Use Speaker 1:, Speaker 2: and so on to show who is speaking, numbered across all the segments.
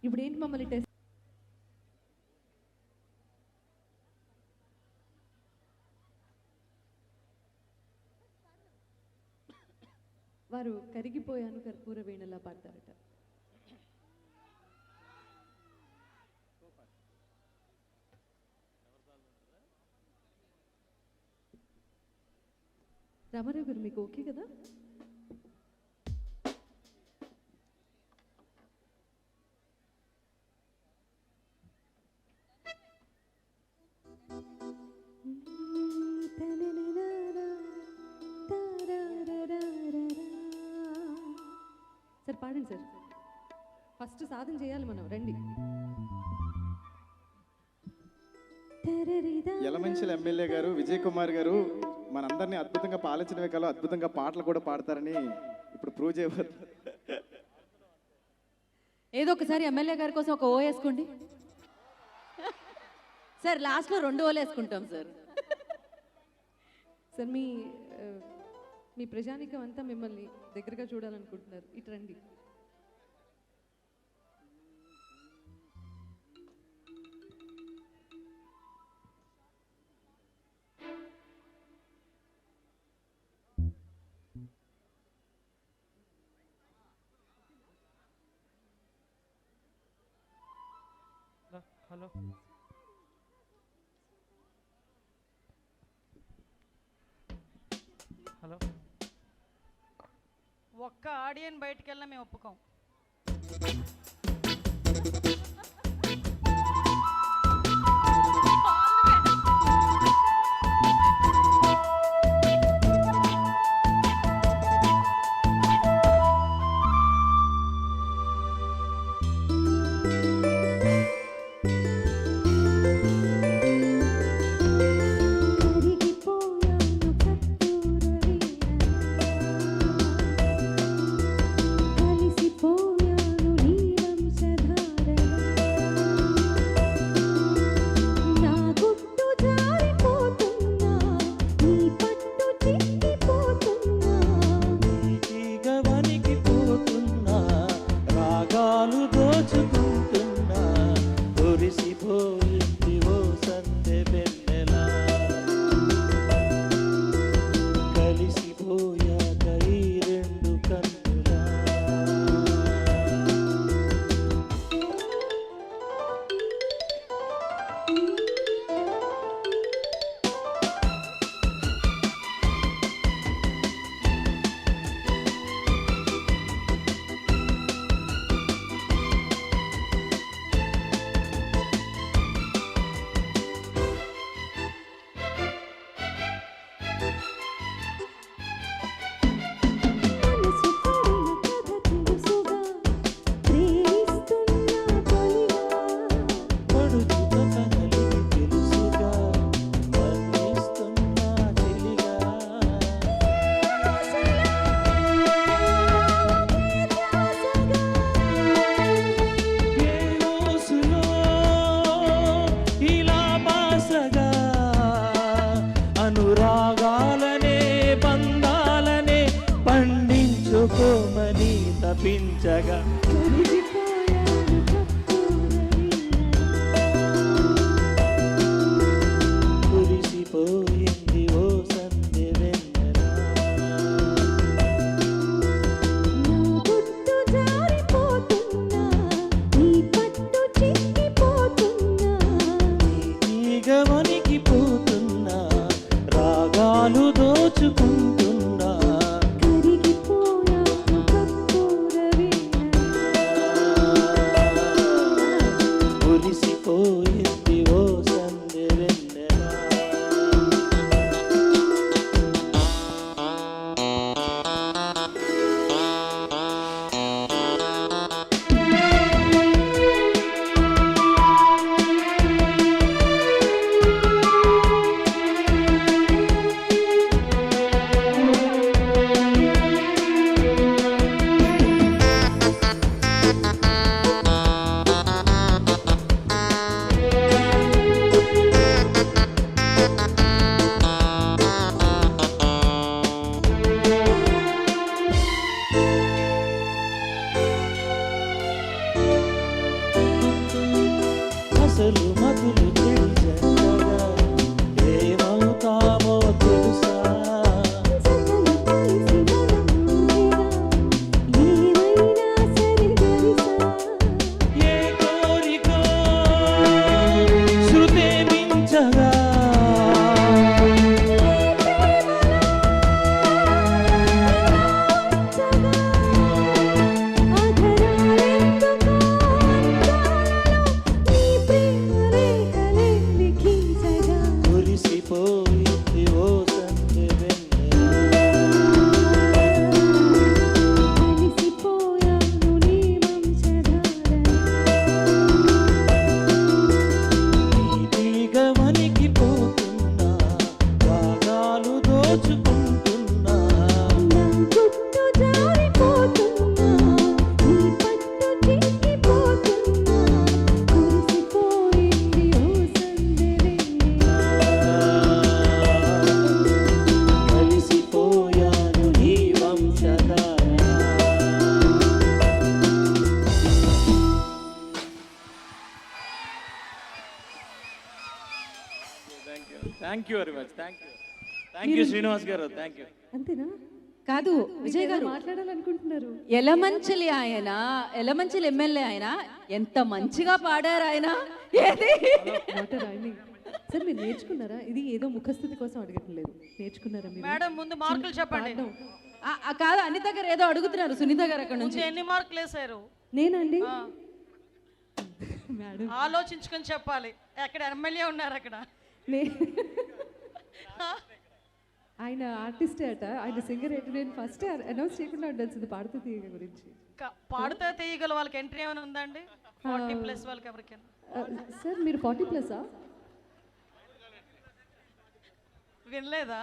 Speaker 1: ఇప్పుడు ఏంటి మమ్మల్ని టెస్ట్ వారు కరిగిపోయాను కర్పూర వీణలా పాడతారట. రామారావు గారు మీకు ఓకే కదా? సార్ పాడండి సార్, ఫస్ట్ సాధన చేయాలి మనం. రండి.
Speaker 2: యలమంచిల ఎమ్మెల్యే గారు విజయ్ కుమార్ గారు మనందరినీ అద్భుతంగా పాలించడమే కాదు, అద్భుతంగా పాటలు కూడా పాడతారని ఇప్పుడు ప్రూవ్ చేయవచ్చు.
Speaker 1: ఏదో ఒకసారి ఎమ్మెల్యే గారి కోసం ఒక ఓ వేసుకోండి సార్. లాస్ట్లో 2 ఓలు వేసుకుంటాం సార్. సార్ మీ ప్రజానికం అంతా మిమ్మల్ని దగ్గరగా చూడాలనుకుంటున్నారు. ఇటు రండి.
Speaker 3: Hello, hello.
Speaker 4: ఒక్క ఆడియన్ బయటికి వెళ్ళినా మేము ఒప్పుకోం.
Speaker 3: అనురాగాలనే బంధాలనే పండించుకోమని తప్పించగా కురిసిపోయింది ఓ సంధ్య వెన్నెల. వణికిపోతున్నా రాగాలు దోచుకుంటున్నా. Thank you very much, thank you Srinivas garu, thank you.
Speaker 1: అంతేనా?
Speaker 5: కాదు విజయ్
Speaker 1: ఏదో
Speaker 5: గారు,
Speaker 1: మాట్లాడాలనుకుంటున్నారు.
Speaker 5: ఎలమంచిలి ఆయన, ఎలమంచిలి ఎమ్మెల్యే ఆయన, ఎంత మంచిగా పాడారు ఆయన. ఏది
Speaker 1: వాటర్ రాయండి. సార్ మీరు నేర్చుకున్నారా? ఇది ఏదో ముఖస్థుతి కోసం అడగట్లేదు. నేర్చుకున్నారా మీరు?
Speaker 4: మేడం ముందు మార్కులు చెప్పండి.
Speaker 1: పాడడం.
Speaker 5: కాదు అనిత గారు ఏదో అడుగుతున్నారు, సునీత గారు అక్కడ నుంచి.
Speaker 4: ముందు ఎన్ని మార్కులు వేసారు?
Speaker 1: నేనండి
Speaker 4: ఆ,
Speaker 1: మేడం
Speaker 4: ఆలోచించుకొని చెప్పాలి. అక్కడ ఎమ్మెల్యే ఉన్నారు అక్కడ.
Speaker 1: ఆయన ఆర్టిస్టే అట, ఆయన సింగర్ ఏంటి. నేను ఫస్ట్ అనౌన్స్ చేయకుండా ఉండాల్సింది పాడుతూ తీయగ గురించి.
Speaker 4: పాడుతా తీయగల వాళ్ళకి ఎంట్రీ ఏమైనా ఉందండి? 40+ వాళ్ళకి ఎవరికైనా?
Speaker 1: సార్ మీరు 40+ఆ?
Speaker 4: వినలేదా?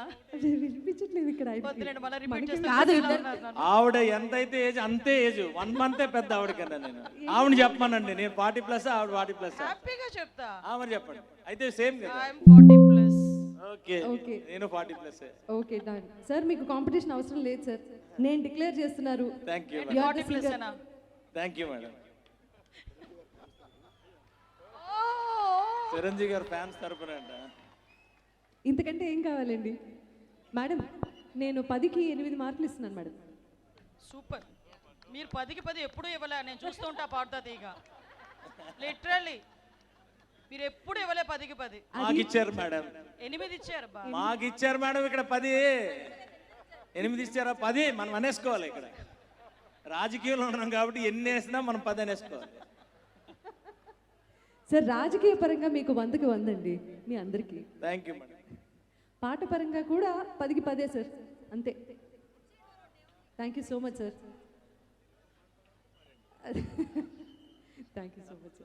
Speaker 1: వినిపించట్లేదు ఇక్కడ ఆయనకి.
Speaker 4: వద్దులేండి, మళ్ళీ రిపీట్
Speaker 5: కాదు,
Speaker 4: చేస్తాను.
Speaker 3: ఆవిడ ఎంతైతే ఏజ్ అంతే ఏజ్, 1 month పెద్ద ఆవిడకన్నా. నేను ఆవిడ చెప్పమానండి, నేను 40+, ఆవిడ 40+.
Speaker 4: హ్యాపీగా చెప్తా.
Speaker 3: ఆవిడ చెప్పండి, అయితే సేమ్ కదా.
Speaker 4: ఐఎమ్ 40+.
Speaker 3: Okay
Speaker 1: okay.
Speaker 3: నేను 40+.
Speaker 1: Okay done. సార్ మీకు కాంపిటీషన్ అవసరం లేదు సార్, నేను డిక్లేర్ చేస్తున్నారు.
Speaker 3: థ్యాంక్ యూ,
Speaker 4: 40+ ఏనా?
Speaker 3: Thank you madam. చిరంజీవి గారు ఫ్యాన్స్ తరపున అంట.
Speaker 1: ఇంతకంటే ఏం కావాలండి మేడం? నేను 10కి 8 మార్కులు ఇస్తున్నాను మేడం.
Speaker 4: సూపర్. మీరు 10కి 10 ఎప్పుడు ఇవ్వలే. నేను చూస్తూ ఉంటా పాడుతా తీగ. లిటరల్లీ మీరు ఎప్పుడు ఇవ్వలే 10కి 10.
Speaker 3: మాకు ఇచ్చారు మేడం,
Speaker 4: 8 ఇచ్చారు బా.
Speaker 3: మాకు ఇచ్చారు మేడం. ఇక్కడ 10, 8 ఇచ్చారా? 10 మనం అనేసుకోవాలి. ఇక్కడ రాజకీయంలో ఉన్నాం కాబట్టి ఎన్ని వేసినా మనం 10 అనేసుకోవాలి.
Speaker 1: సార్ రాజకీయ పరంగా మీకు 100కి 100 అండి మీ అందరికీ.
Speaker 3: Thank you madam.
Speaker 1: పాట పరంగా కూడా 10కి 10 సార్, అంతే. Thank you so much sir. Thank you so much sir.